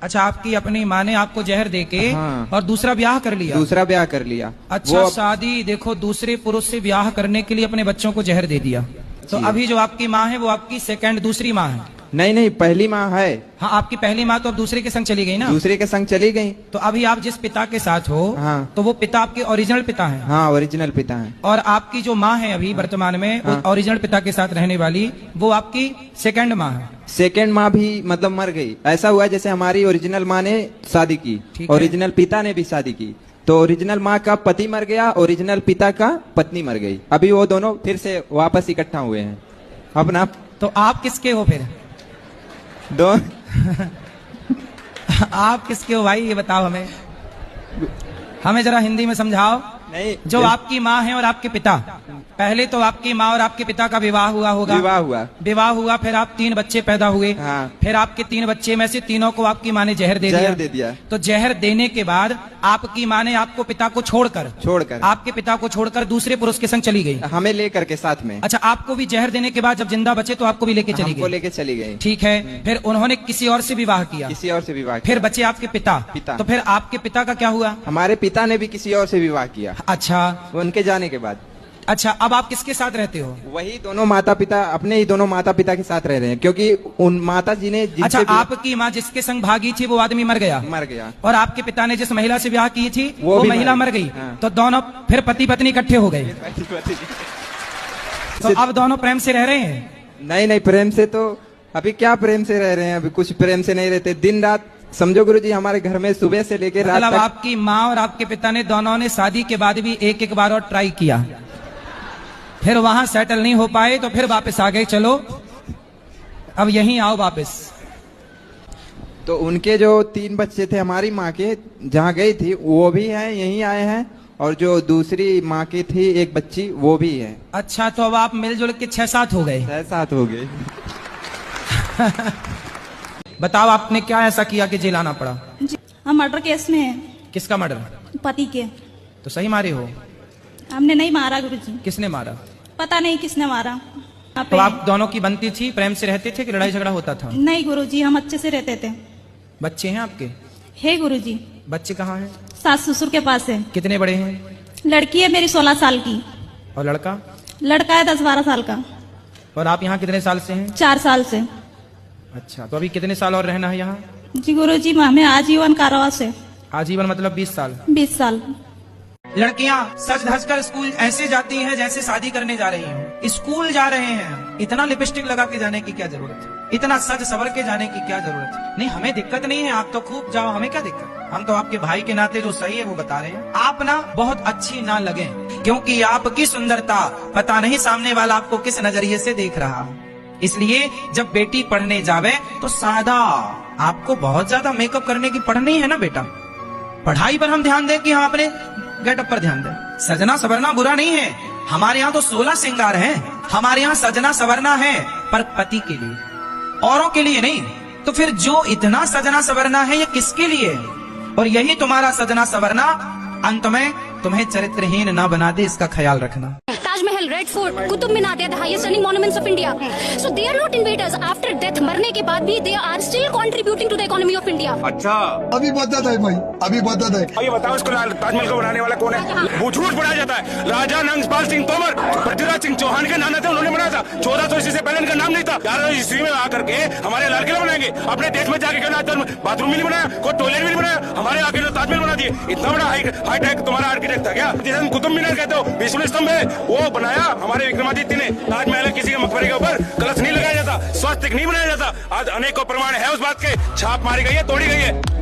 अच्छा, आपकी अपनी माँ ने आपको जहर देके और दूसरा ब्याह कर लिया? दूसरा ब्याह कर लिया। अच्छा, शादी देखो, दूसरे पुरुष से ब्याह करने के लिए अपने बच्चों को जहर दे दिया। तो अभी जो आपकी माँ है वो आपकी दूसरी माँ है? नहीं, पहली माँ है। हाँ, आपकी पहली माँ तो अब दूसरे के संग चली गई ना? दूसरे के संग चली गई। तो अभी आप जिस पिता के साथ हो, हाँ, तो वो पिता आपके ओरिजिनल पिता हैं? हाँ, ओरिजिनल पिता हैं। और आपकी जो माँ है अभी वर्तमान में, हाँ, ओरिजिनल पिता के साथ रहने वाली, वो आपकी सेकंड माँ है? सेकंड माँ भी मतलब मर गई। ऐसा हुआ जैसे हमारी ओरिजिनल माँ ने शादी की, ओरिजिनल पिता ने भी शादी की, तो ओरिजिनल माँ का पति मर गया, ओरिजिनल पिता का पत्नी मर गई। अभी वो दोनों फिर से वापस इकट्ठा हुए हैं अपना। तो आप किसके हो फिर? दो आप किसके हो भाई, ये बताओ हमें जरा हिंदी में समझाओ। नहीं, जो आपकी माँ है और आपके पिता, पहले तो आपकी माँ और आपके पिता का विवाह हुआ होगा? विवाह हुआ, फिर आप 3 बच्चे पैदा हुए। हाँ। फिर आपके 3 बच्चे में से तीनों को आपकी माँ ने जहर दे दिया। तो जहर देने के बाद आपकी माँ ने आपको पिता को छोड़कर आपके पिता को छोड़कर दूसरे पुरुष के संग चली गई, हमें लेकर के साथ में। अच्छा, आपको भी जहर देने के बाद जब जिंदा बचे तो आपको भी लेके चली गई? ठीक है। फिर उन्होंने किसी और से विवाह किया? किसी और से विवाह। फिर बचे आपके पिता। तो फिर आपके पिता का क्या हुआ? हमारे पिता ने भी किसी और से विवाह किया। अच्छा, उनके जाने के बाद। अच्छा, अब आप किसके साथ रहते हो? वही दोनों माता पिता, अपने ही दोनों माता पिता के साथ रह रहे हैं, क्योंकि उन माता जी ने। अच्छा, आपकी माँ जिसके संग भागी थी वो आदमी मर गया? और आपके पिता ने जिस महिला से ब्याह की थी वो महिला मर गई। हाँ। तो दोनों फिर पति पत्नी इकट्ठे हो गए। तो अब दोनों प्रेम से रह रहे हैं? नहीं, प्रेम से तो अभी क्या प्रेम से रह रहे हैं, अभी कुछ प्रेम से नहीं रहते। दिन रात समझो गुरुजी, हमारे घर में सुबह से लेकर रात तक। आपकी माँ और आपके पिता ने दोनों ने शादी के बाद भी एक बार और ट्राई किया, फिर वहां सेटल नहीं हो पाए तो फिर वापस आ गए, चलो अब यहीं आओ वापस। तो उनके जो 3 बच्चे थे हमारी माँ के, जहाँ गई थी वो भी हैं, यहीं आए हैं, और जो दूसरी माँ की थी एक बच्ची वो भी है। अच्छा, तो अब आप मिलजुल के 6-7 हो गए? 6-7 हो गए। बताओ, आपने क्या ऐसा किया कि जेल आना पड़ा? हम मर्डर केस में हैं। किसका मर्डर? पति के। तो सही मारे हो? हमने नहीं मारा गुरुजी। किसने मारा? पता नहीं किसने मारा। तो आप दोनों की बनती थी, प्रेम से रहते थे कि लड़ाई झगड़ा होता था? नहीं गुरुजी, हम अच्छे से रहते थे। बच्चे हैं आपके? है गुरुजी। बच्चे कहाँ हैं? सास ससुर के पास है। कितने बड़े हैं? लड़की है मेरी 16 साल की। और लड़का? लड़का है 10-12 साल का। और आप यहाँ कितने साल से हैं? 4 साल से। अच्छा, तो अभी कितने साल और रहना है यहाँ? जी गुरुजी, हमें आजीवन कारावास है। आजीवन मतलब 20 साल? 20 साल। लड़कियां सज धज कर स्कूल ऐसे जाती हैं जैसे शादी करने जा रही हैं। स्कूल जा रहे हैं, इतना लिपस्टिक लगा के जाने की क्या जरूरत है? इतना सज सवर के जाने की क्या जरूरत है? नहीं, हमें दिक्कत नहीं है, आप तो खूब जाओ, हमें क्या दिक्कत? हम तो आपके भाई के नाते जो सही है वो बता रहे हैं। आप ना बहुत अच्छी ना लगे, क्योंकि आपकी सुंदरता पता नहीं सामने वाला आपको किस नजरिए से देख रहा है। इसलिए जब बेटी पढ़ने जावे तो सादा, आपको बहुत ज्यादा मेकअप करने की पढ़नी है ना बेटा। पढ़ाई पर हम ध्यान दें कि हम अपने गेटअप पर ध्यान दें। सजना सवरना बुरा नहीं है, हमारे यहाँ तो 16 श्रृंगार है। हमारे यहाँ सजना सवरना है पर पति के लिए, औरों के लिए नहीं। तो फिर जो इतना सजना सवरना है ये किसके लिए है? और यही तुम्हारा सजना सवरना अंत में तुम्हें चरित्रहीन ना बना दे, इसका ख्याल रखना। Taj Mahal, red fort, Qutub Minar, they are the highest running monuments of India. So they are not invaders. After death, मरने के बाद भी they are still contributing to the economy of India. अच्छा, अभी बता है भाई, अभी बता है। ये बताओ, इसको ताजमहल को बनाने वाला कौन है? वो झूठ बनाया जाता है। राजा नंदपाल सिंह तोमर, पृथ्वीराज सिंह चौहान के नाम थे, उन्होंने बनाया था। 1400 ईस्वी से पहले इनका नाम नहीं था। 11वीं ईस्वी में आकर के हमारे लाल किला बनाएंगे। अपने देश में जाके बाथरूम भी नहीं बनाया, कोई टॉयलेट भी नहीं बनाया, हमारे आके तो ताजमहल बना दिए। इतना बड़ा हाईटेक तुम्हारा आर्किटेक्ट था क्या? जैसे कुतुब मीनार कहते हो, विष्णु स्तंभ है, वो बनाया हमारे विक्रमादित्य ने। ताजमहल किसी के मकबरे के ऊपर कलश नहीं लगाया जाता, स्वास्तिक नहीं बनाया जाता। आज अनेकों प्रमाण है उस बात के। छाप मारी गई है, तोड़ी गई है।